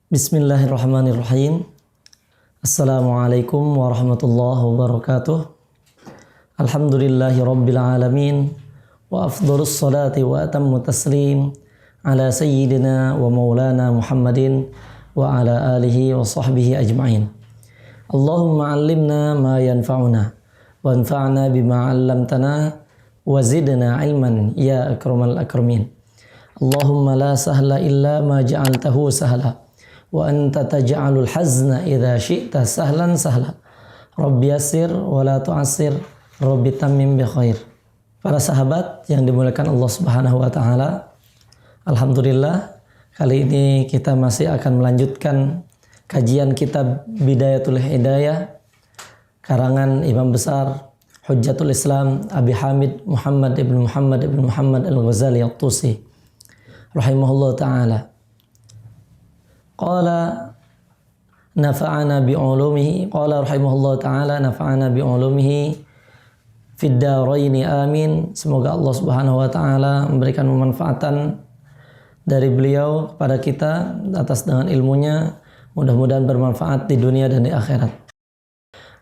Bismillahirrahmanirrahim. Assalamualaikum warahmatullahi wabarakatuh. Alhamdulillahi rabbil alamin. Wa afdhalus salati wa atammu taslim ala sayyidina wa maulana Muhammadin wa ala alihi wa sahbihi ajma'in. Allahumma allimna ma yanfa'una wa anfa'na bima 'allamtana wa zidna ilman ya akramal akramin. Allahumma la sahla illa ma ja'altahu sahla wa anta taj'alul hazna idza syi'ta sahlan sahla. Rabbi yassir wa la tu'assir, Rabbi tammim bi khair. Para sahabat yang dimuliakan Allah Subhanahu wa taala, alhamdulillah kali ini kita masih akan melanjutkan kajian kitab Bidayatul Hidayah karangan Imam besar Hujjatul Islam Abi Hamid Muhammad ibn Muhammad Al-Ghazali At-Tusi rahimahullah taala. Qala nafa'ana bi'ulumihi, qala rahimahullah ta'ala nafa'ana bi'ulumihi fid daraini amin. Semoga Allah Subhanahu wa taala memberikan pemanfaatan dari beliau kepada kita atas dengan ilmunya, mudah-mudahan bermanfaat di dunia dan di akhirat.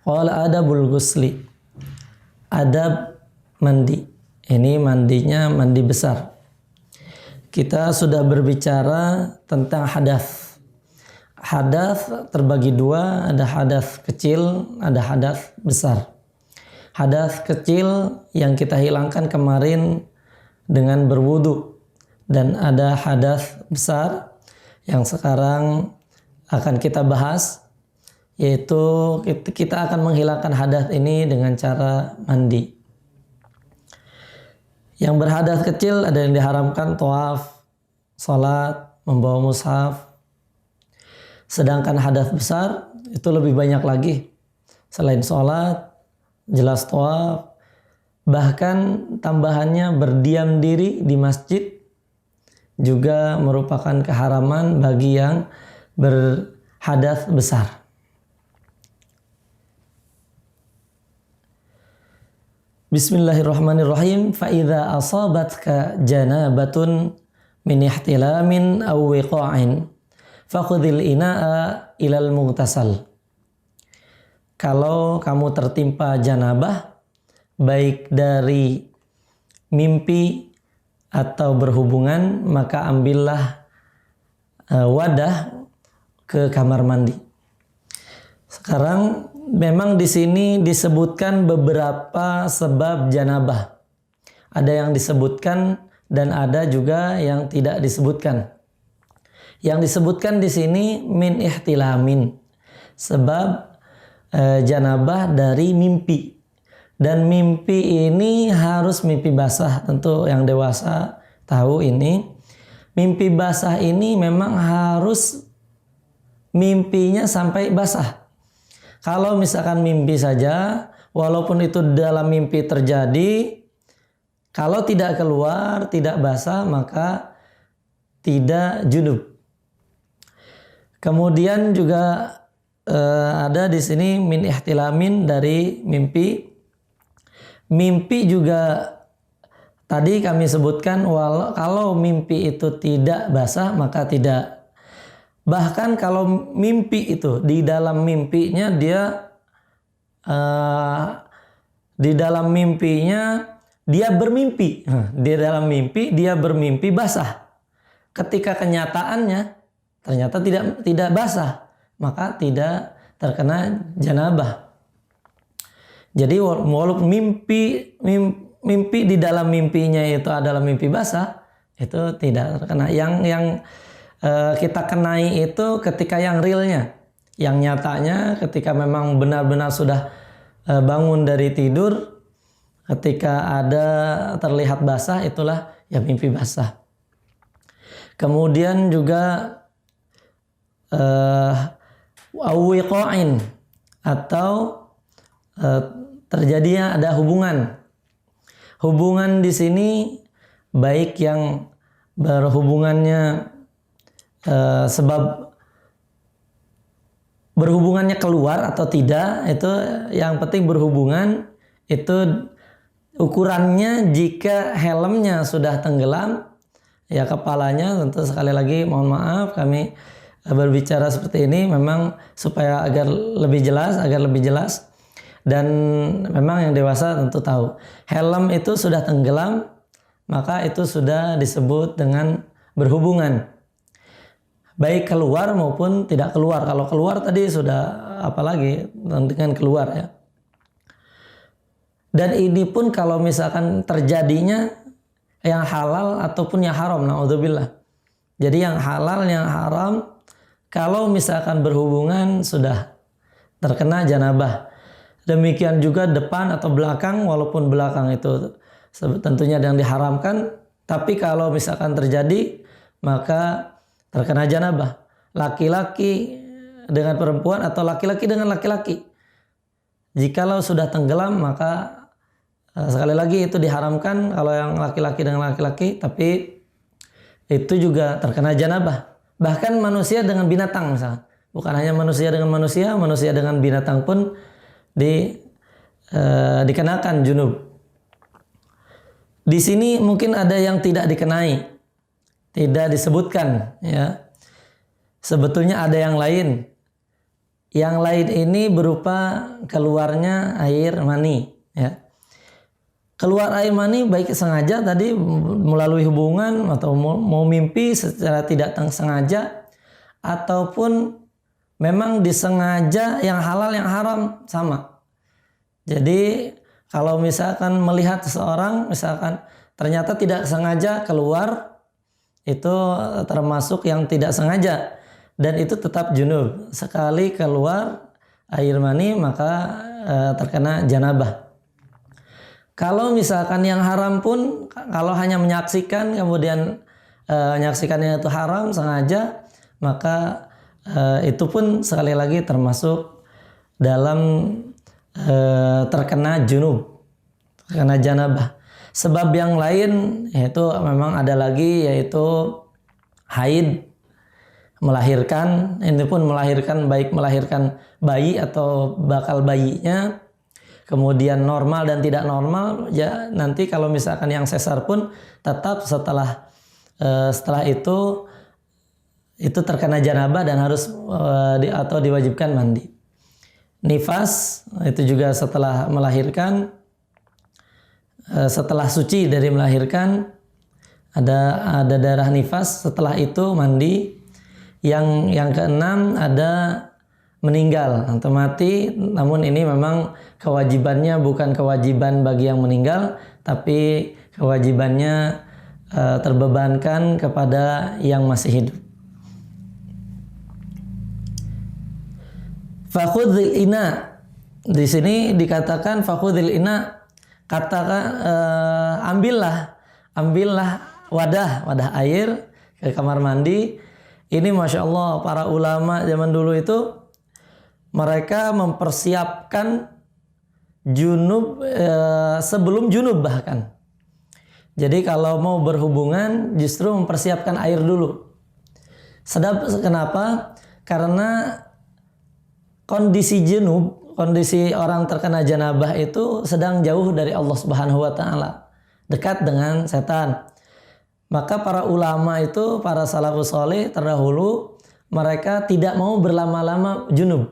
Qala adabul ghusli, adab mandi. Ini mandinya mandi besar. Kita sudah berbicara tentang hadas. Hadas terbagi dua, ada hadas kecil, ada hadas besar. Hadas kecil yang kita hilangkan kemarin dengan berwudu, dan ada hadas besar yang sekarang akan kita bahas, yaitu kita akan menghilangkan hadas ini dengan cara mandi. Yang berhadas kecil ada yang diharamkan tawaf, salat, membawa mushaf. Sedangkan hadas besar itu lebih banyak lagi. Selain sholat, jelas tawaf, bahkan tambahannya berdiam diri di masjid juga merupakan keharaman bagi yang berhadas besar. Bismillahirrahmanirrahim. Fa idza asabatka janabatun min ihtilamin aw wiqa'in fakhudhil ina'a ilal mughtasal. Kalau kamu tertimpa janabah, baik dari mimpi atau berhubungan, maka ambillah wadah ke kamar mandi. Sekarang memang di sini disebutkan beberapa sebab janabah. Ada yang disebutkan dan ada juga yang tidak disebutkan. Yang disebutkan di sini min ihtilamin, sebab janabah dari mimpi. Dan mimpi ini harus mimpi basah. Tentu yang dewasa tahu ini. Mimpi basah ini memang harus mimpinya sampai basah. Kalau misalkan mimpi saja, walaupun itu dalam mimpi terjadi, kalau tidak keluar, tidak basah, maka tidak junub. Kemudian juga ada di sini min ihtilamin dari mimpi. Mimpi juga tadi kami sebutkan kalau mimpi itu tidak basah maka tidak. Bahkan kalau mimpi itu di dalam mimpinya di dalam mimpinya dia bermimpi. Di dalam mimpi dia bermimpi basah. Ketika kenyataannya ternyata tidak basah, maka tidak terkena janabah. Jadi walaupun mimpi di dalam mimpinya itu adalah mimpi basah, itu tidak terkena. Yang kita kenai itu ketika yang realnya, yang nyatanya ketika memang benar-benar sudah bangun dari tidur, ketika ada terlihat basah, itulah ya mimpi basah. Kemudian juga wiqa'in, atau terjadinya ada hubungan. Hubungan di sini baik yang berhubungannya sebab berhubungannya keluar atau tidak, itu yang penting berhubungan. Itu ukurannya jika helmnya sudah tenggelam, ya kepalanya, tentu sekali lagi mohon maaf kami berbicara seperti ini memang supaya agar lebih jelas, dan memang yang dewasa tentu tahu. Helm itu sudah tenggelam, maka itu sudah disebut dengan berhubungan. Baik keluar maupun tidak keluar. Kalau keluar tadi sudah apalagi dengan keluar ya. Dan ini pun kalau misalkan terjadinya yang halal ataupun yang haram, naudzubillah. Jadi yang halal, yang haram, kalau misalkan berhubungan sudah terkena janabah. Demikian juga depan atau belakang, walaupun belakang itu tentunya yang diharamkan, tapi kalau misalkan terjadi maka terkena janabah. Laki-laki dengan perempuan atau laki-laki dengan laki-laki. Jikalau sudah tenggelam maka sekali lagi itu diharamkan kalau yang laki-laki dengan laki-laki, tapi itu juga terkena janabah. Bahkan manusia dengan binatang misalnya. Bukan hanya manusia dengan manusia, manusia dengan binatang pun dikenakan junub. Di sini mungkin ada yang tidak dikenai, tidak disebutkan ya. Sebetulnya ada yang lain. Yang lain ini berupa keluarnya air mani ya. Keluar air mani baik sengaja tadi melalui hubungan atau mau mimpi secara tidak sengaja, ataupun memang disengaja yang halal yang haram sama. Jadi kalau misalkan melihat seseorang misalkan ternyata tidak sengaja keluar, itu termasuk yang tidak sengaja dan itu tetap junub. Sekali keluar air mani maka terkena janabah. Kalau misalkan yang haram pun, kalau hanya menyaksikan kemudian menyaksikannya itu haram sengaja, maka itu pun sekali lagi termasuk dalam terkena junub, terkena janabah. Sebab yang lain yaitu memang ada lagi, yaitu haid, melahirkan. Ini pun melahirkan, baik melahirkan bayi atau bakal bayinya, kemudian normal dan tidak normal, ya nanti kalau misalkan yang sesar pun tetap setelah itu terkena janabah dan harus atau diwajibkan mandi. Nifas itu juga setelah melahirkan, setelah suci dari melahirkan ada darah nifas, setelah itu mandi. Yang keenam ada meninggal atau mati, namun ini memang kewajibannya bukan kewajiban bagi yang meninggal, tapi kewajibannya terbebankan kepada yang masih hidup. Fakhudhil ina, di sini dikatakan fakhudhil ina, katakan ambillah wadah air ke kamar mandi. Ini masya Allah para ulama zaman dulu itu mereka mempersiapkan junub sebelum junub bahkan. Jadi kalau mau berhubungan justru mempersiapkan air dulu. Kenapa? Karena kondisi junub, kondisi orang terkena janabah itu sedang jauh dari Allah Subhanahu wa taala, dekat dengan setan. Maka para ulama itu, para salafus saleh terdahulu, mereka tidak mau berlama-lama junub.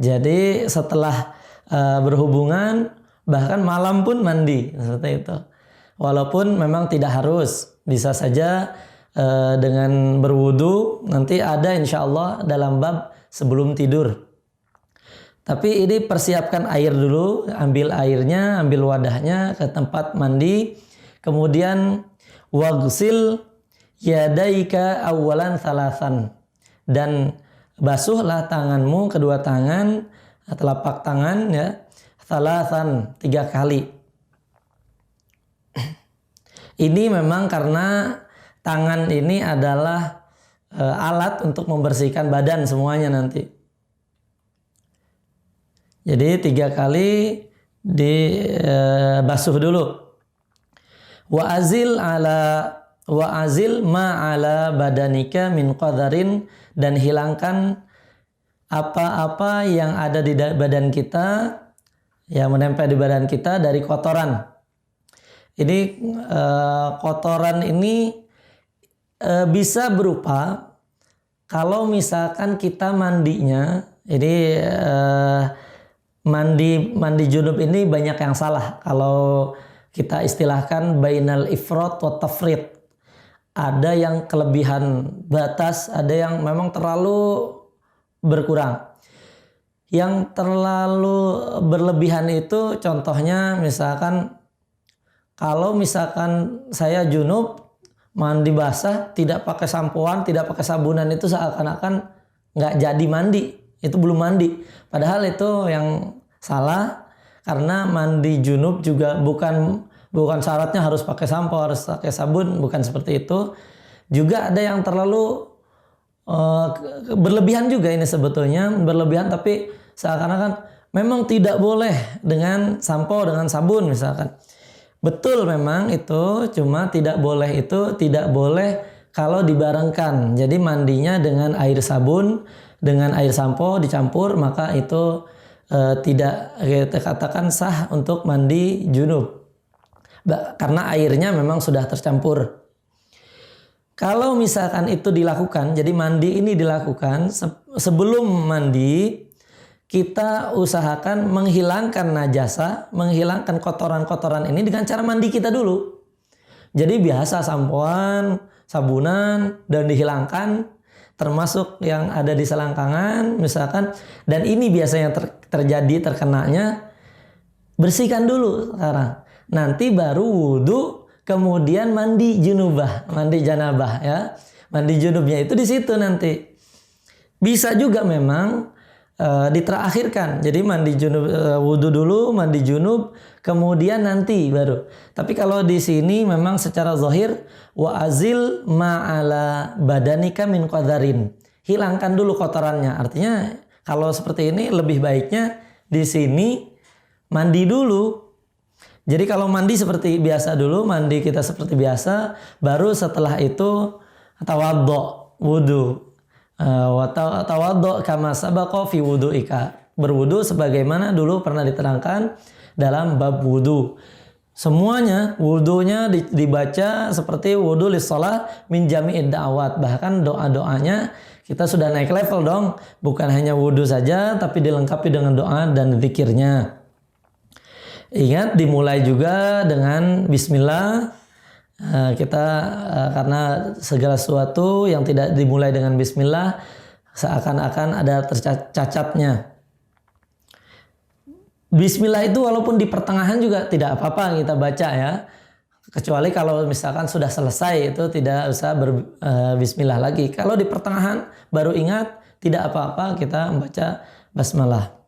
Jadi setelah berhubungan bahkan malam pun mandi seperti itu. Walaupun memang tidak harus, bisa saja dengan berwudu, nanti ada insya Allah dalam bab sebelum tidur. Tapi ini persiapkan air dulu, ambil airnya, ambil wadahnya ke tempat mandi, kemudian waghsil yadaika awalan salasan, dan basuhlah tanganmu, kedua tangan, telapak tangan ya, salasan 3 kali. Ini memang karena tangan ini adalah alat untuk membersihkan badan semuanya nanti. Jadi 3 kali dibasuh dulu. Wa azil ma ala badanika min qadarin, dan hilangkan apa-apa yang ada di badan kita, yang menempel di badan kita dari kotoran. Ini kotoran ini bisa berupa kalau misalkan kita mandinya, ini mandi junub ini banyak yang salah. Kalau kita istilahkan bainal ifrat wa tafrit. Ada yang kelebihan batas, ada yang memang terlalu berkurang. Yang terlalu berlebihan itu contohnya misalkan kalau misalkan saya junub mandi basah tidak pakai sampoan, tidak pakai sabunan itu seakan-akan nggak jadi mandi, itu belum mandi. Padahal itu yang salah karena mandi junub juga bukan syaratnya harus pakai sampo, harus pakai sabun, bukan seperti itu. Juga ada yang terlalu berlebihan juga ini sebetulnya, berlebihan tapi seakan-akan memang tidak boleh dengan sampo, dengan sabun misalkan. Betul memang itu, cuma tidak boleh kalau dibarengkan. Jadi mandinya dengan air sabun, dengan air sampo dicampur, maka itu tidak kita katakan sah untuk mandi junub. Karena airnya memang sudah tercampur. Kalau misalkan itu dilakukan, jadi mandi ini dilakukan sebelum mandi, kita usahakan menghilangkan najasa, menghilangkan kotoran-kotoran ini dengan cara mandi kita dulu. Jadi biasa sampoan, sabunan, dan dihilangkan, termasuk yang ada di selangkangan misalkan, dan ini biasanya terjadi terkenanya, bersihkan dulu sekarang. Nanti baru wudhu, kemudian mandi junubah, mandi janabah ya. Mandi junubnya itu di situ nanti. Bisa juga memang diterakhirkan. Jadi mandi junub, wudhu dulu, mandi junub, kemudian nanti baru. Tapi kalau di sini memang secara zahir wa azil ma'ala badanika min qadarin. Hilangkan dulu kotorannya. Artinya kalau seperti ini lebih baiknya di sini mandi dulu. Jadi kalau mandi seperti biasa dulu, mandi kita seperti biasa, baru setelah itu tawaddo, wudu. Tawaddo kama sabaqa fi wudu'ika. Berwudu sebagaimana dulu pernah diterangkan dalam bab wudu. Semuanya wudunya dibaca seperti wudu lissalah min jami'id da'awat. Bahkan doa-doanya kita sudah naik level dong. Bukan hanya wudu saja tapi dilengkapi dengan doa dan zikirnya. Ingat dimulai juga dengan bismillah. Kita karena segala sesuatu yang tidak dimulai dengan bismillah seakan-akan ada tercacatnya. Bismillah itu walaupun di pertengahan juga tidak apa-apa kita baca ya. Kecuali kalau misalkan sudah selesai itu tidak usah bismillah lagi. Kalau di pertengahan baru ingat tidak apa-apa kita membaca basmalah.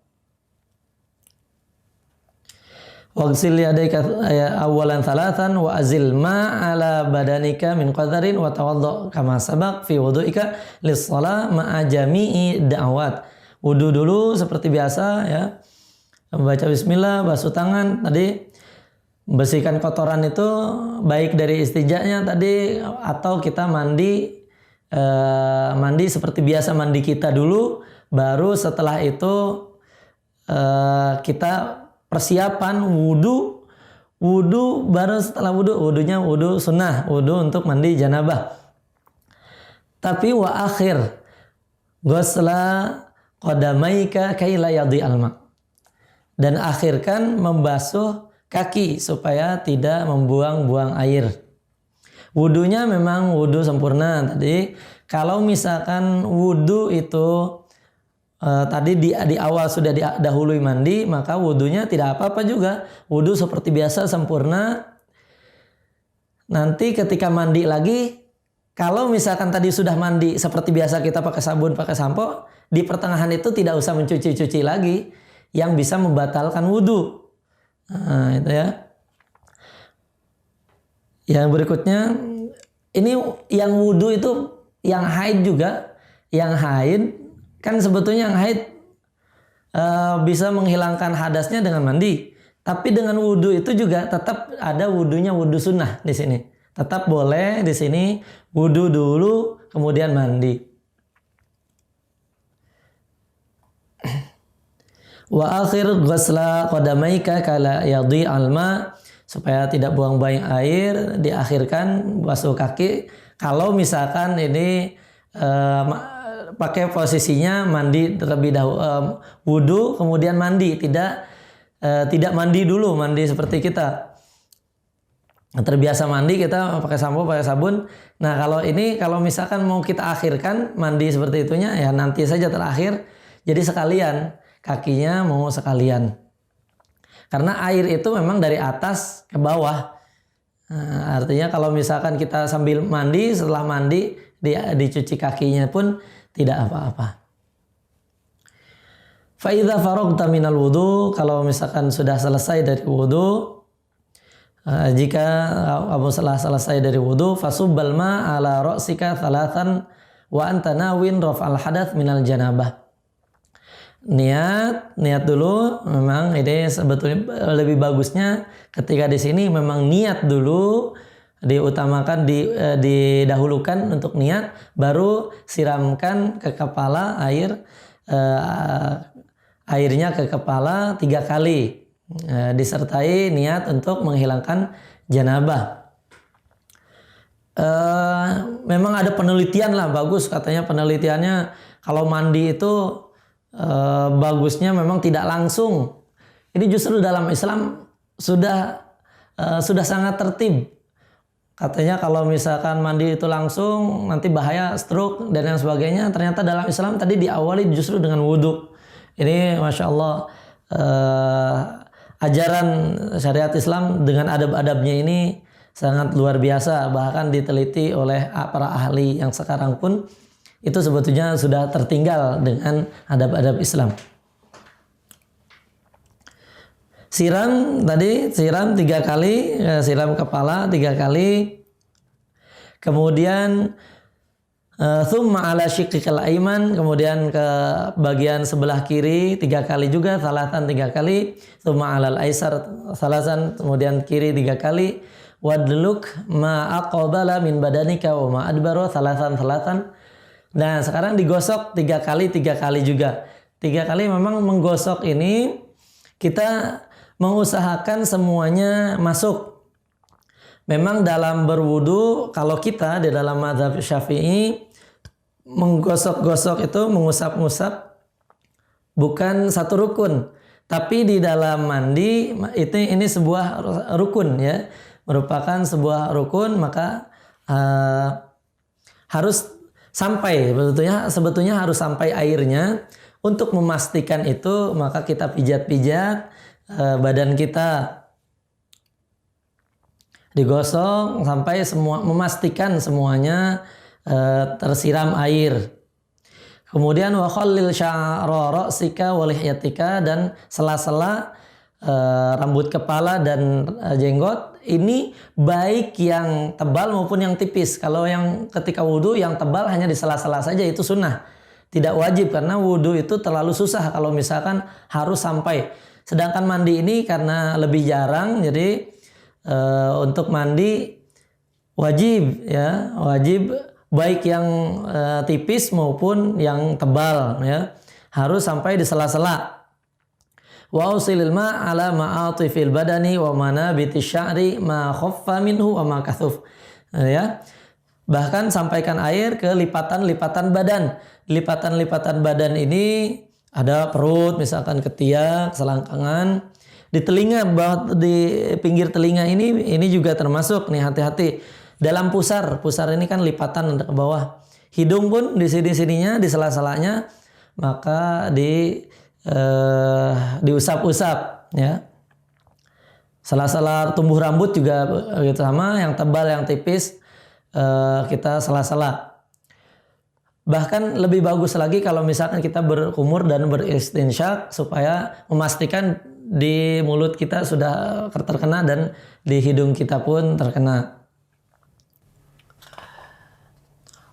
Waghsil yadayka awalan thalathan wa azil ma ala badanika min qadarin wa tawaddo kama sabaq fi wudu'ika lis-shalah ma'a jami'i da'awat. Wudu dulu seperti biasa ya. Membaca bismillah, basuh tangan tadi, bersihkan kotoran itu baik dari istinjanya tadi atau kita mandi seperti biasa mandi kita dulu, baru setelah itu kita persiapan wudu baru setelah wudunya wudu sunnah, wudu untuk mandi janabah. Tapi wa akhir ghusla qadamaika kai la yadhi alma. Dan akhirkan membasuh kaki supaya tidak membuang-buang air. Wudunya memang wudu sempurna tadi. Kalau misalkan wudu itu tadi di awal sudah didahului mandi, maka wudunya tidak apa-apa juga. Wudu seperti biasa sempurna. Nanti ketika mandi lagi, kalau misalkan tadi sudah mandi seperti biasa kita pakai sabun, pakai sampo, di pertengahan itu tidak usah mencuci-cuci lagi yang bisa membatalkan wudu. Nah, itu ya. Yang berikutnya, ini yang wudu itu yang haid juga, yang haid kan sebetulnya yang haid bisa menghilangkan hadasnya dengan mandi. Tapi dengan wudu itu juga tetap ada wudunya wudu sunnah di sini. Tetap boleh di sini wudu dulu kemudian mandi. Wa akhir ghusla qadamaika kala yadhi alma, supaya tidak buang-buang air, diakhirkan basuh kaki. Kalau misalkan ini pakai posisinya mandi terlebih dahulu, wudu kemudian mandi, tidak mandi dulu, mandi seperti kita terbiasa mandi kita pakai sampo pakai sabun. Nah kalau misalkan mau kita akhirkan mandi seperti itunya ya nanti saja terakhir, jadi sekalian kakinya mau sekalian, karena air itu memang dari atas ke bawah. Nah, artinya kalau misalkan kita sambil mandi, setelah mandi dicuci kakinya pun tidak apa-apa. Fa idza faragta minal wudu, kalau misalkan sudah selesai dari wudu, jika kamu telah selesai dari wudu, fasubbal ma ala ra'sika thalathan wa anta nawin raf'al hadath minal janabah. Niat dulu. Memang ini sebetulnya lebih bagusnya ketika di sini memang niat dulu diutamakan, didahulukan untuk niat, baru siramkan ke kepala airnya ke kepala 3 kali, disertai niat untuk menghilangkan janabah. Memang ada penelitian lah, bagus katanya penelitiannya, kalau mandi itu bagusnya memang tidak langsung. Ini justru dalam Islam sudah sangat tertib. Katanya kalau misalkan mandi itu langsung nanti bahaya stroke dan yang sebagainya. Ternyata dalam Islam tadi diawali justru dengan wudhu. Ini Masya Allah, ajaran syariat Islam dengan adab-adabnya ini sangat luar biasa. Bahkan diteliti oleh para ahli yang sekarang pun itu sebetulnya sudah tertinggal dengan adab-adab Islam. Siram 3 kali, siram kepala 3 kali. Kemudian thumma ala syiqqikal aiman, kemudian ke bagian sebelah kiri 3 kali juga, salatan 3 kali. Thumma alal aisar salasan, kemudian kiri 3 kali. Wadluk ma aqbala min badanika wa ma adbara salatan. Nah sekarang digosok 3 kali juga. 3 kali memang menggosok ini kita mengusahakan semuanya masuk. Memang dalam berwudu, kalau kita di dalam mazhab Syafi'i, menggosok-gosok itu, mengusap-ngusap bukan satu rukun. Tapi di dalam mandi ini sebuah rukun ya, merupakan sebuah rukun, maka harus sampai, sebetulnya harus sampai airnya. Untuk memastikan itu maka kita pijat-pijat badan kita, digosok sampai semua, memastikan semuanya tersiram air. Kemudian wa khallil sya'ra ra'sika wa lihyatika, dan sela-sela rambut kepala dan jenggot ini baik yang tebal maupun yang tipis. Kalau yang ketika wudu yang tebal hanya di sela-sela saja, itu sunnah, tidak wajib, karena wudu itu terlalu susah kalau misalkan harus sampai. Sedangkan mandi ini karena lebih jarang, jadi untuk mandi wajib baik yang tipis maupun yang tebal ya, harus sampai di sela-sela. Wa usilil ma ala ma'atifil badani wa manabiti sya'ri ma khaffa minhu wa ma kathuf. Ya. Bahkan sampaikan air ke lipatan-lipatan badan. Lipatan-lipatan badan ini ada perut, misalkan ketiak, selangkangan, di telinga, di pinggir telinga ini juga termasuk nih, hati-hati. Dalam pusar ini kan lipatan ke bawah. Hidung pun di sininya, di sela-selanya, maka diusap-usap ya. Sela-sela tumbuh rambut juga gitu sama, yang tebal yang tipis kita sela-sela. Bahkan lebih bagus lagi kalau misalkan kita berkumur dan beristinsyak, supaya memastikan di mulut kita sudah terkena dan di hidung kita pun terkena.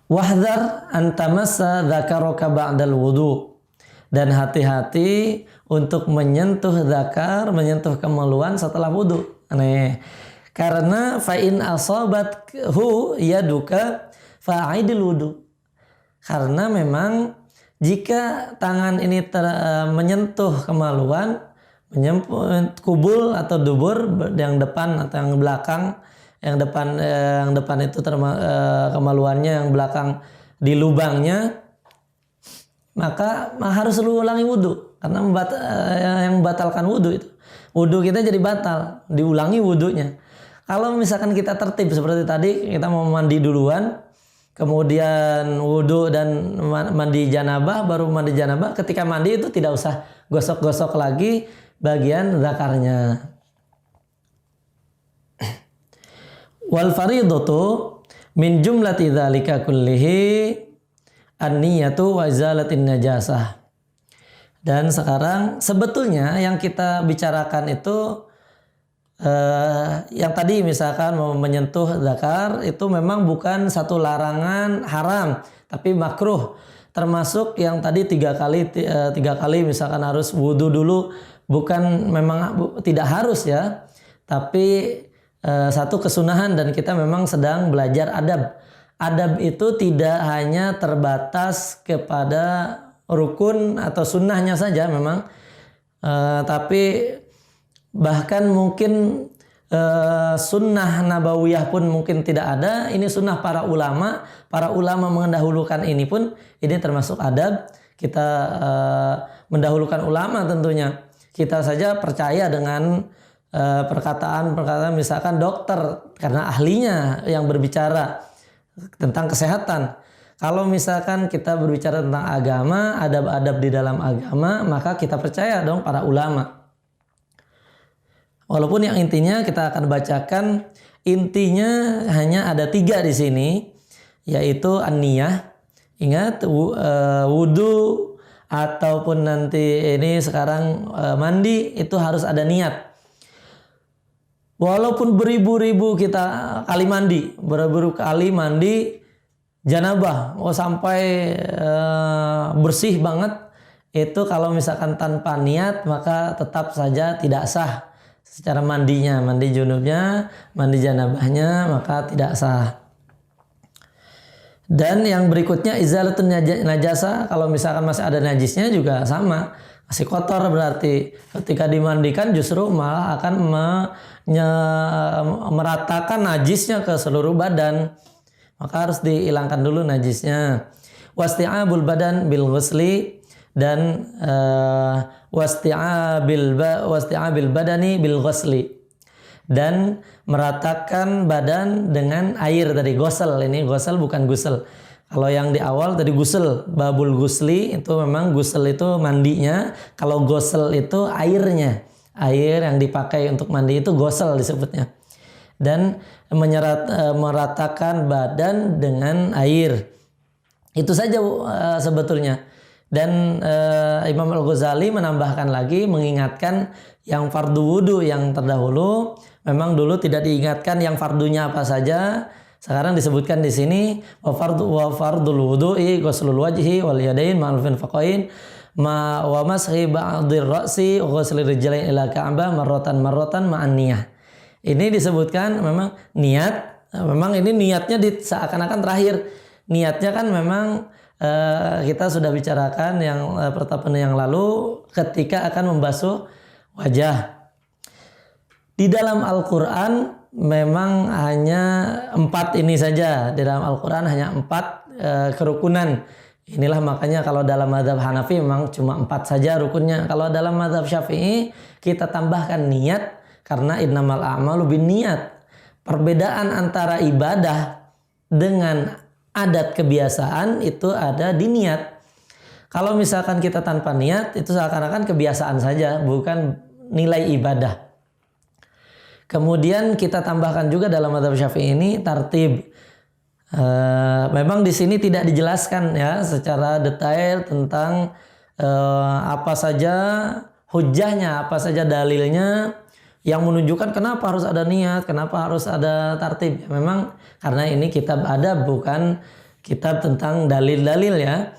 Wahdhar an tamassa dzakaraka ba'dal wudu, dan hati-hati untuk menyentuh zakar, menyentuh kemaluan setelah wudu. Karena fa in asabathu yaduka fa'idil wudu. Karena memang jika tangan ini menyentuh kemaluan, menyentuh kubul atau dubur, yang depan atau yang belakang, yang depan itu kemaluannya, yang belakang di lubangnya, maka harus lu ulangi wudhu. Karena yang membatalkan wudhu itu, wudhu kita jadi batal, diulangi wudhunya. Kalau misalkan kita tertib seperti tadi, kita mau mandi duluan, kemudian wudhu dan mandi janabah, baru mandi janabah. Ketika mandi itu tidak usah gosok-gosok lagi bagian zakarnya. Wal faridatu min jumlati dzalika kullihi an-niyatu wa izalatin najasah. Dan sekarang sebetulnya yang kita bicarakan itu yang tadi misalkan mau menyentuh zakar itu memang bukan satu larangan haram, tapi makruh. Termasuk yang tadi tiga kali misalkan harus wudhu dulu, bukan memang tidak harus ya, tapi satu kesunahan dan kita memang sedang belajar adab. Adab itu tidak hanya terbatas kepada rukun atau sunnahnya saja memang, tapi bahkan mungkin sunnah nabawiyah pun mungkin tidak ada. Ini sunnah para ulama. Para ulama mendahulukan ini pun ini termasuk adab. Kita mendahulukan ulama tentunya. Kita saja percaya dengan perkataan misalkan dokter karena ahlinya yang berbicara tentang kesehatan. Kalau misalkan kita berbicara tentang agama, adab-adab di dalam agama, maka kita percaya dong para ulama. Walaupun yang intinya kita akan bacakan, intinya hanya ada 3 di sini, yaitu an-niyah. Ingat, wudhu ataupun nanti ini sekarang mandi itu harus ada niat. Walaupun beribu-ribu kita kali mandi, beribu-ribu kali mandi janabah, sampai bersih banget, itu kalau misalkan tanpa niat maka tetap saja tidak sah secara mandinya, mandi junubnya, mandi janabahnya, maka tidak sah. Dan yang berikutnya izalatun najasa, kalau misalkan masih ada najisnya juga sama, masih kotor, berarti ketika dimandikan justru malah akan meratakan najisnya ke seluruh badan, maka harus dihilangkan dulu najisnya. Wasti'abul badan bil ghusli, dan wasti'abil badani bil ghusli, dan meratakan badan dengan air. Tadi gosel, ini gosel bukan gusel. Kalau yang di awal tadi gusel, babul gusli itu memang gusel itu mandinya. Kalau gosel itu airnya, air yang dipakai untuk mandi itu gosel disebutnya. Dan meratakan badan dengan air. Itu saja sebetulnya. Dan Imam Al-Ghazali menambahkan lagi, mengingatkan yang fardu wudu yang terdahulu. Memang dulu tidak diingatkan yang fardunya apa saja. Sekarang disebutkan di sini wa fardul wudu'i ghuslul wajhi wal yadain ma'al firqain wa mashi ba'dhir ra'si ghuslir rijlain ila ka'bah marratan ma'an niyah. Ini disebutkan memang niat, memang ini niatnya seakan-akan terakhir. Niatnya kan memang kita sudah bicarakan yang pertemuan yang lalu ketika akan membasuh wajah. Di dalam Al-Quran memang hanya 4 ini saja. Di dalam Al-Quran hanya 4 kerukunan. Inilah makanya kalau dalam mazhab Hanafi memang cuma 4 saja rukunnya. Kalau dalam mazhab Syafi'i kita tambahkan niat, karena innamal a'malu binniyat. Perbedaan antara ibadah dengan adat kebiasaan itu ada di niat. Kalau misalkan kita tanpa niat itu seakan-akan kebiasaan saja, bukan nilai ibadah. Kemudian kita tambahkan juga dalam mazhab Syafi'i ini tartib. Memang di sini tidak dijelaskan ya secara detail tentang apa saja hujjahnya, apa saja dalilnya yang menunjukkan kenapa harus ada niat, kenapa harus ada tartib. Memang karena ini kitab adab, bukan kitab tentang dalil-dalil ya.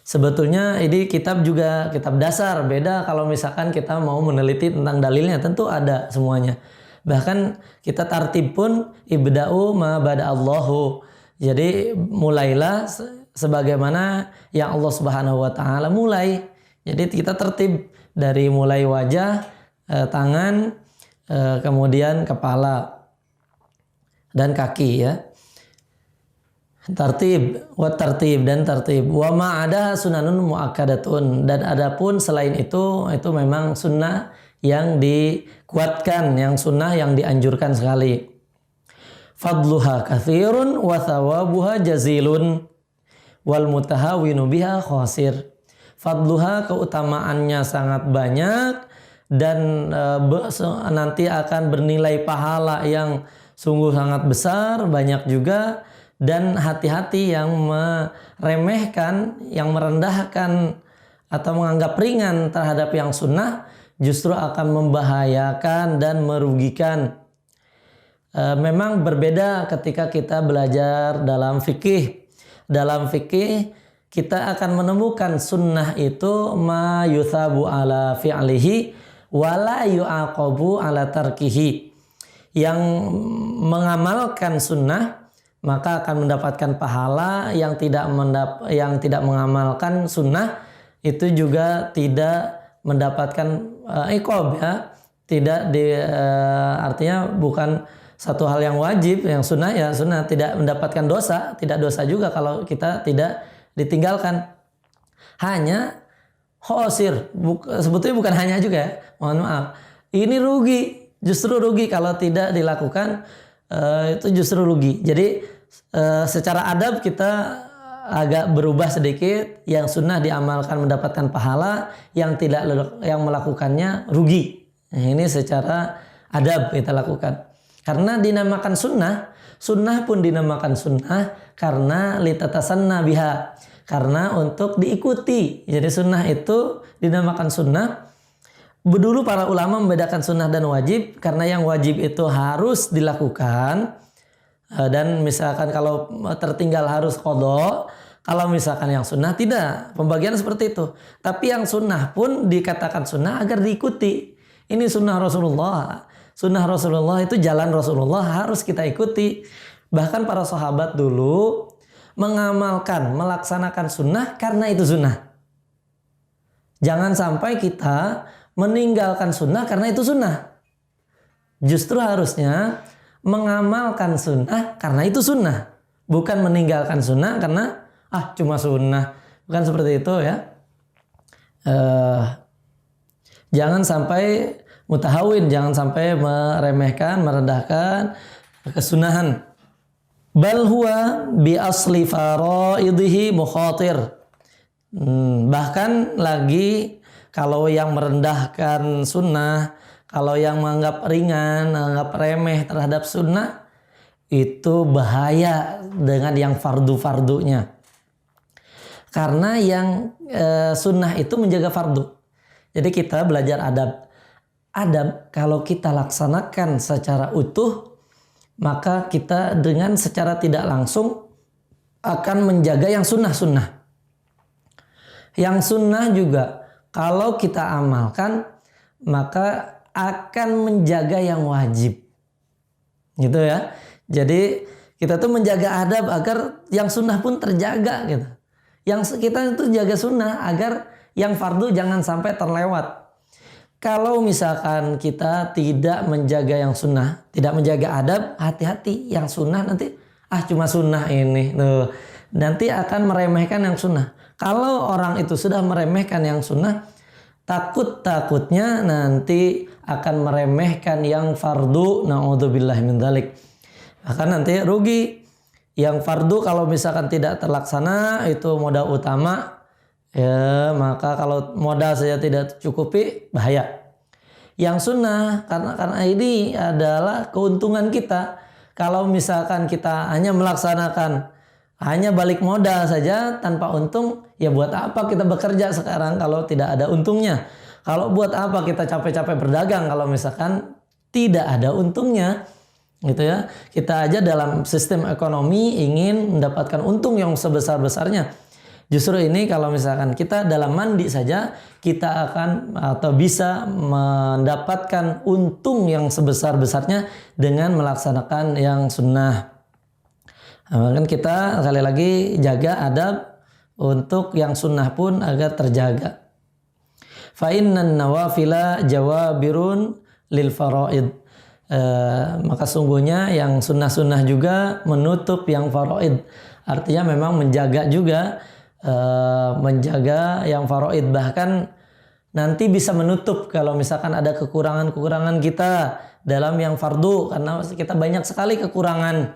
Sebetulnya ini kitab juga kitab dasar. Beda kalau misalkan kita mau meneliti tentang dalilnya, tentu ada semuanya. Bahkan kita tartib pun ibda'u ma bada'allahu. Jadi mulailah sebagaimana yang Allah Subhanahu wa taala mulai. Jadi kita tertib dari mulai wajah, tangan, kemudian kepala dan kaki ya. Tartib, wa tartib dan tartib. Wa ma ada sunanun muakkadatun, dan adapun selain itu memang sunnah yang dikuatkan, yang sunnah yang dianjurkan sekali. Fadluha katsirun wa thawabuha jazilun wal mutahawinu biha khasir. Fadluha, keutamaannya sangat banyak dan nanti akan bernilai pahala yang sungguh sangat besar, banyak juga. Dan hati-hati yang meremehkan, yang merendahkan atau menganggap ringan terhadap yang sunnah justru akan membahayakan dan merugikan. Memang berbeda ketika kita belajar dalam fikih. Dalam fikih kita akan menemukan sunnah itu ma yuthabu ala fi'lihi wa la yu'aqabu ala tarkihi. Yang mengamalkan sunnah maka akan mendapatkan pahala, yang tidak mengamalkan sunnah itu juga tidak mendapatkan iqab, ya. Tidak artinya bukan satu hal yang wajib, yang sunnah ya sunnah, tidak mendapatkan dosa, tidak dosa juga kalau kita tidak ditinggalkan. Hanya khosir, sebetulnya bukan hanya juga ya, mohon maaf. Ini rugi, justru rugi kalau tidak dilakukan. Itu justru rugi. Jadi secara adab kita agak berubah sedikit. Yang sunnah diamalkan mendapatkan pahala, yang melakukannya rugi. Nah, ini secara adab kita lakukan. Karena dinamakan sunnah, sunnah pun dinamakan sunnah karena litatasanna biha, karena untuk diikuti. Jadi sunnah itu dinamakan sunnah. Dulu para ulama membedakan sunnah dan wajib, karena yang wajib itu harus dilakukan, dan misalkan kalau tertinggal harus qadha. Kalau misalkan yang sunnah tidak, pembagian seperti itu. Tapi yang sunnah pun dikatakan sunnah agar diikuti. Ini sunnah Rasulullah. Sunnah Rasulullah itu jalan Rasulullah, harus kita ikuti. Bahkan para sahabat dulu mengamalkan, melaksanakan sunnah karena itu sunnah. Jangan sampai kita meninggalkan sunnah karena itu sunnah. Justru harusnya mengamalkan sunnah karena itu sunnah. Bukan meninggalkan sunnah karena cuma sunnah. Bukan seperti itu ya. Jangan sampai mutahawin, jangan sampai meremehkan, merendahkan kesunahan. Bal huwa bi asli faraidhi mukhatir. Bahkan lagi kalau yang merendahkan sunnah, kalau yang menganggap ringan, menganggap remeh terhadap sunnah, itu bahaya dengan yang fardu-fardunya. Karena yang sunnah itu menjaga fardu. Jadi kita belajar adab. Adab kalau kita laksanakan secara utuh, maka kita dengan secara tidak langsung akan menjaga yang sunnah-sunnah. Yang sunnah juga kalau kita amalkan, maka akan menjaga yang wajib. Gitu ya. Jadi kita tuh menjaga adab agar yang sunnah pun terjaga gitu. Yang kita itu jaga sunnah agar yang fardu jangan sampai terlewat. Kalau misalkan kita tidak menjaga yang sunnah, tidak menjaga adab, hati-hati. Yang sunnah nanti, cuma sunnah ini. Tuh. Nanti akan meremehkan yang sunnah. Kalau orang itu sudah meremehkan yang sunnah, takutnya nanti akan meremehkan yang fardu. Na'udzubillah min dzalik. Bahkan nanti rugi. Yang fardu kalau misalkan tidak terlaksana, itu modal utama. Ya, maka kalau modal saja tidak cukupi, bahaya. Yang sunnah, karena ini adalah keuntungan kita. Kalau misalkan kita hanya melaksanakan, hanya balik modal saja tanpa untung, ya buat apa kita bekerja sekarang kalau tidak ada untungnya? Kalau buat apa kita capek-capek berdagang kalau misalkan tidak ada untungnya? Gitu ya. Kita aja dalam sistem ekonomi ingin mendapatkan untung yang sebesar-besarnya. Justru ini kalau misalkan kita dalam mandi saja, kita akan atau bisa mendapatkan untung yang sebesar-besarnya dengan melaksanakan yang sunnah. Kan kita sekali lagi jaga adab untuk yang sunnah pun agar terjaga. Fa innan nawafila jawabirun lil faraid. Maka sungguhnya yang sunnah-sunnah juga menutup yang faraid. Artinya memang menjaga juga, menjaga yang faraid, bahkan nanti bisa menutup kalau misalkan ada kekurangan-kekurangan kita dalam yang fardu, karena kita banyak sekali kekurangan.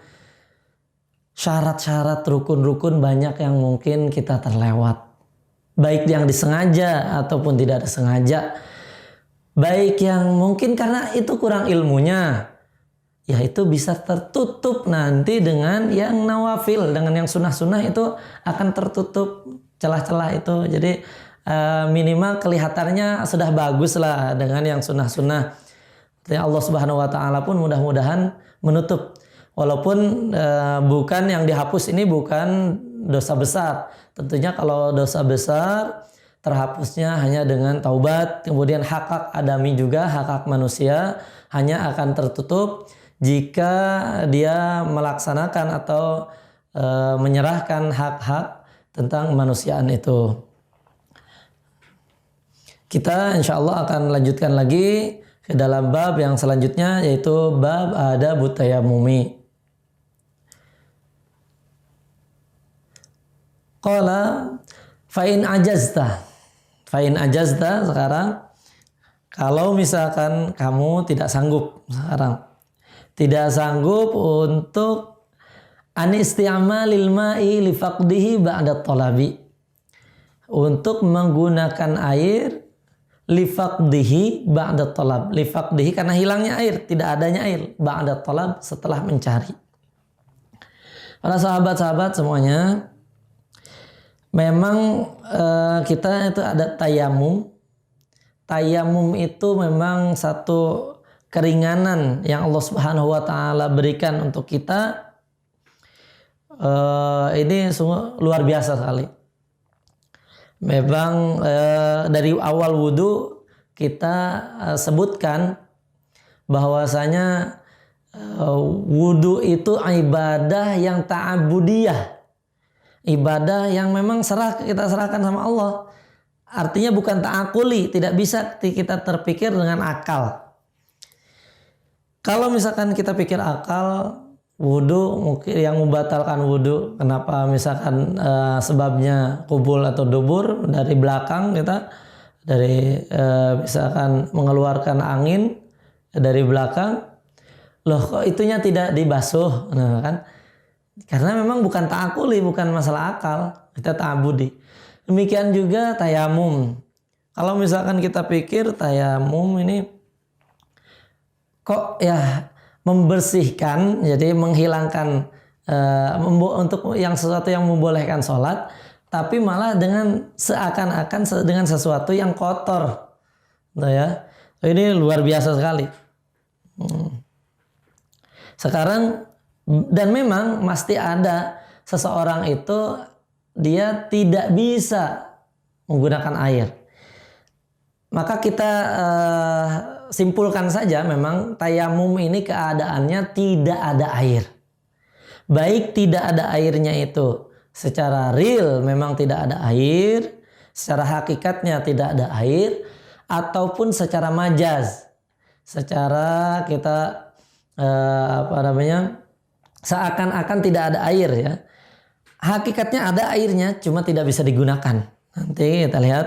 Syarat-syarat rukun-rukun banyak yang mungkin kita terlewat. Baik yang disengaja ataupun tidak disengaja. Baik yang mungkin karena itu kurang ilmunya. Ya itu bisa tertutup nanti dengan yang nawafil. Dengan yang sunnah-sunnah itu akan tertutup celah-celah itu. Jadi minimal kelihatannya sudah bagus lah dengan yang sunnah-sunnah. Allah Subhanahu wa Ta'ala pun mudah-mudahan menutup. Walaupun bukan yang dihapus ini bukan dosa besar. Tentunya kalau dosa besar terhapusnya hanya dengan taubat. Kemudian hak-hak adami juga, hak-hak manusia hanya akan tertutup jika dia melaksanakan atau menyerahkan hak-hak tentang kemanusiaan itu. Kita insya Allah akan lanjutkan lagi ke dalam bab yang selanjutnya, yaitu bab adabut tayammumi. Qala fa'in ajazta. Fa'in ajazta sekarang, kalau misalkan kamu tidak sanggup sekarang, tidak sanggup untuk anisti'amalil ma'i li faqdihi ba'da talabi, untuk menggunakan air li faqdihi ba'da talab. Li faqdihi karena hilangnya air, tidak adanya air, ba'da talab setelah mencari. Para sahabat-sahabat semuanya, memang kita itu ada tayamum. Tayamum itu memang satu keringanan yang Allah Subhanahu wa Ta'ala berikan untuk kita. Ini sungguh luar biasa sekali. Memang dari awal wudhu kita sebutkan bahwasanya wudhu itu ibadah yang ta'abudiyah. Ibadah yang memang kita serahkan sama Allah. Artinya bukan ta'akuli, tidak bisa kita terpikir dengan akal. Kalau misalkan kita pikir akal, wudhu mungkin yang membatalkan wudhu, kenapa misalkan sebabnya kubul atau dubur, dari belakang kita, dari misalkan mengeluarkan angin dari belakang, loh kok itunya tidak dibasuh, nah kan? Karena memang bukan ta'akuli, bukan masalah akal, kita ta'abudi. Demikian juga tayamum. Kalau misalkan kita pikir tayamum ini kok ya membersihkan, jadi menghilangkan untuk yang sesuatu yang membolehkan sholat, tapi malah dengan seakan-akan dengan sesuatu yang kotor, gitu ya. Ini luar biasa sekali. Sekarang, dan memang mesti ada seseorang itu dia tidak bisa menggunakan air. Maka kita simpulkan saja memang tayamum ini keadaannya tidak ada air. Baik tidak ada airnya itu secara real memang tidak ada air, secara hakikatnya tidak ada air, ataupun secara majaz, secara kita seakan-akan tidak ada air ya. Hakikatnya ada airnya, cuma tidak bisa digunakan. Nanti kita lihat.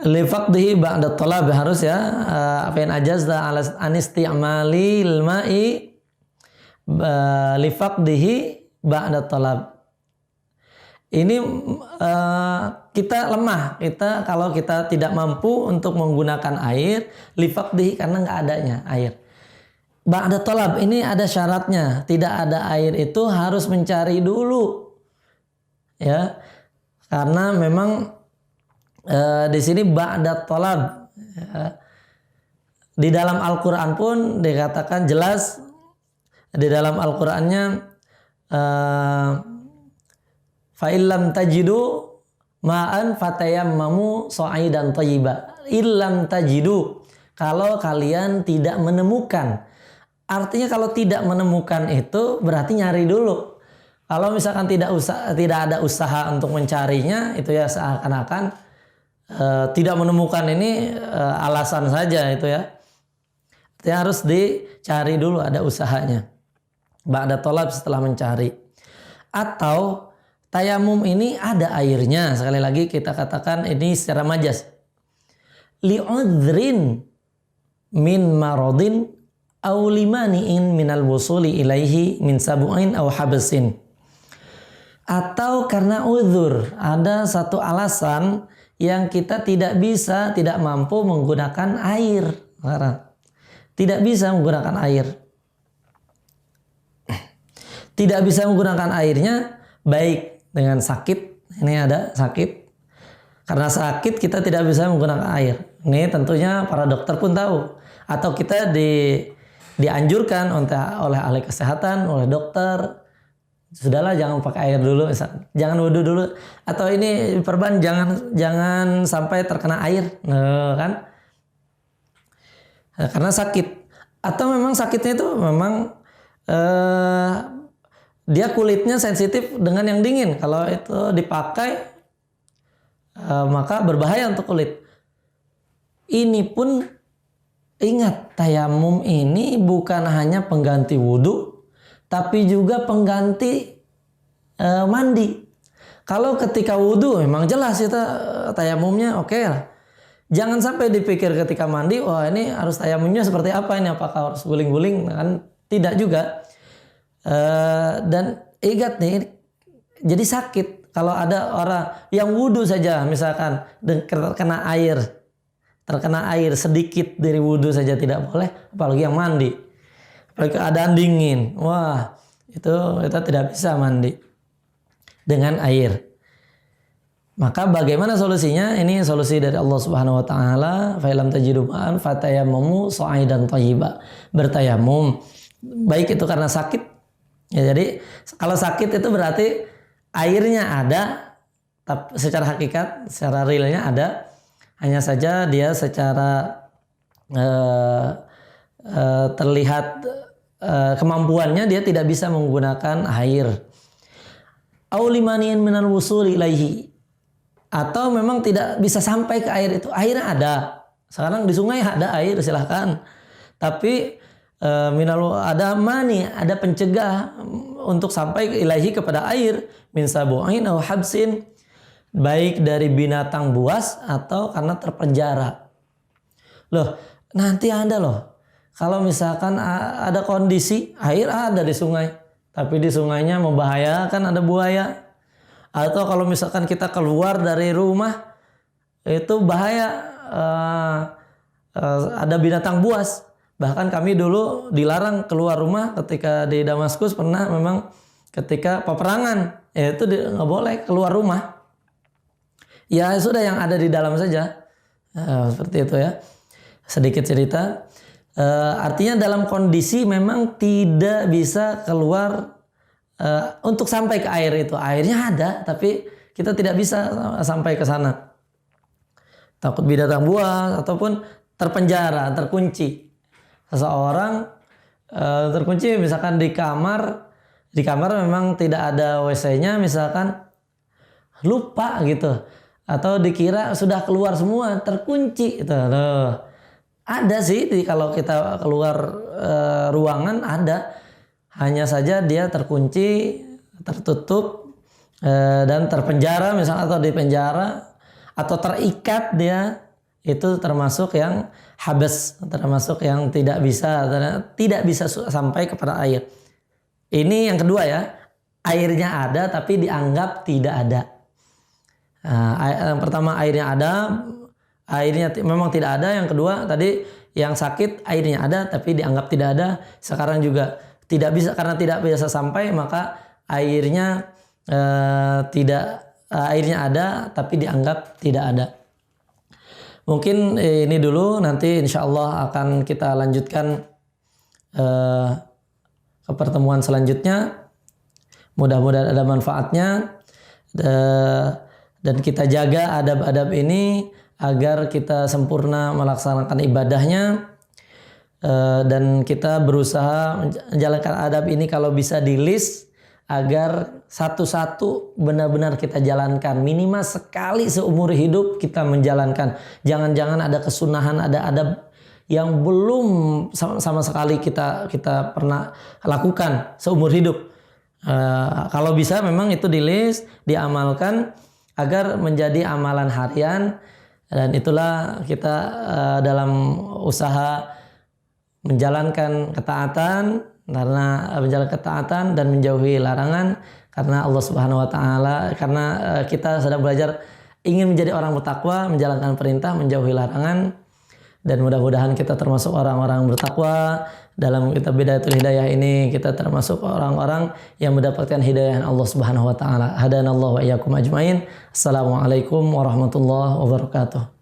Li faqdihi ba'da talab, harus ya. Apain ajazda ala anisti'malil ma'i li faqdihi ba'da talab. Ini kita lemah. Kita kalau kita tidak mampu untuk menggunakan air, li faqdihi karena nggak adanya air. Ba'da talab ini ada syaratnya. Tidak ada air itu harus mencari dulu. Ya. Karena memang di sini ba'da talab. Ya. Di dalam Al-Qur'an pun dikatakan jelas, di dalam Al-Qur'annya fa illam tajidu ma'an fatayammamu sa'idan thayyiba. Illam tajidu, kalau kalian tidak menemukan. Artinya kalau tidak menemukan itu berarti nyari dulu. Kalau misalkan tidak ada usaha untuk mencarinya, itu ya seakan-akan tidak menemukan ini alasan saja itu ya. Artinya harus dicari dulu, ada usahanya. ba'da talab, setelah mencari. Atau tayamum ini ada airnya. Sekali lagi kita katakan ini secara majas. Li'udhrin min maradin aw limani'in minal wusuli ilaihi min sabu'in aw habasin. Atau karena uzur, ada satu alasan yang kita tidak mampu menggunakan air. Tidak bisa menggunakan air. Tidak bisa menggunakan airnya, baik dengan sakit, ini ada sakit. Karena sakit kita tidak bisa menggunakan air. Ini tentunya para dokter pun tahu. Atau kita dianjurkan oleh ahli kesehatan, oleh dokter, sudahlah jangan pakai air dulu, jangan wudhu dulu, atau ini perban jangan sampai terkena air, kan? Karena sakit, atau memang sakitnya itu memang dia kulitnya sensitif dengan yang dingin. Kalau itu dipakai maka berbahaya untuk kulit. Ini pun ingat, tayamum ini bukan hanya pengganti wudhu, tapi juga pengganti mandi. Kalau ketika wudhu memang jelas itu tayamumnya oke lah. Jangan sampai dipikir ketika mandi, wah ini harus tayamumnya seperti apa ini, apakah harus guling-guling, kan tidak juga. Dan ingat nih, jadi sakit kalau ada orang yang wudhu saja misalkan terkena air sedikit dari wudhu saja tidak boleh, apalagi yang mandi, apalagi keadaan dingin, wah itu kita tidak bisa mandi dengan air. Maka bagaimana solusinya? Ini solusi dari Allah Subhanahu wa taala, fa lam tajidu ma'an fatayammamu sa'idan thayyiba. Bertayamum baik itu karena sakit. Ya, jadi kalau sakit itu berarti airnya ada, tapi secara hakikat, secara realnya ada. Hanya saja dia secara terlihat kemampuannya dia tidak bisa menggunakan air. Aulimaniin minal wusuli ilaihi. Atau memang tidak bisa sampai ke air itu. Airnya ada. Sekarang di sungai ada air, silahkan. Tapi ada mani, ada pencegah untuk sampai ke ilahi kepada air. Min sabu'in aw habsin. Baik dari binatang buas atau karena terpenjara. Loh, nanti ada loh. Kalau misalkan ada kondisi air ada di sungai. Tapi di sungainya membahayakan, ada buaya. Atau kalau misalkan kita keluar dari rumah itu bahaya, ada binatang buas. Bahkan kami dulu dilarang keluar rumah ketika di Damaskus, pernah memang ketika peperangan, itu nggak boleh keluar rumah. Ya sudah yang ada di dalam saja, seperti itu ya. Sedikit cerita, artinya dalam kondisi memang tidak bisa keluar. Untuk sampai ke air itu, airnya ada tapi kita tidak bisa sampai ke sana, takut binatang buas ataupun terpenjara, terkunci. Seseorang terkunci misalkan di kamar memang tidak ada WC-nya, misalkan lupa gitu, atau dikira sudah keluar semua, terkunci gitu. Ada sih kalau kita keluar ruangan ada. Hanya saja dia terkunci, tertutup, dan terpenjara misalnya, atau di penjara, atau terikat dia, itu termasuk yang habas, termasuk yang tidak bisa sampai kepada air. Ini yang kedua ya, airnya ada tapi dianggap tidak ada. Yang pertama airnya ada, airnya memang tidak ada. Yang kedua tadi yang sakit airnya ada tapi dianggap tidak ada. Sekarang juga tidak bisa, karena tidak bisa sampai, maka airnya airnya ada tapi dianggap tidak ada. Mungkin ini dulu, nanti insya Allah akan kita lanjutkan ke pertemuan selanjutnya. Mudah-mudahan ada manfaatnya, dan kita jaga adab-adab ini agar kita sempurna melaksanakan ibadahnya. Dan kita berusaha menjalankan adab ini kalau bisa di list, agar satu-satu benar-benar kita jalankan, minimal sekali seumur hidup kita menjalankan. Jangan-jangan ada kesunahan, ada adab yang belum sama sekali kita pernah lakukan seumur hidup. Kalau bisa memang itu di list, diamalkan agar menjadi amalan harian, dan itulah kita dalam usaha menjalankan ketaatan, karena menjalankan ketaatan dan menjauhi larangan karena Allah Subhanahu wa taala, karena kita sedang belajar ingin menjadi orang bertakwa, menjalankan perintah, menjauhi larangan, dan mudah-mudahan kita termasuk orang-orang bertakwa. Dalam kitab Bidayatul Hidayah ini kita termasuk orang-orang yang mendapatkan hidayah Allah Subhanahu wa taala. Hadanallahu wa iyyakum ajmain. Assalamualaikum warahmatullahi wabarakatuh.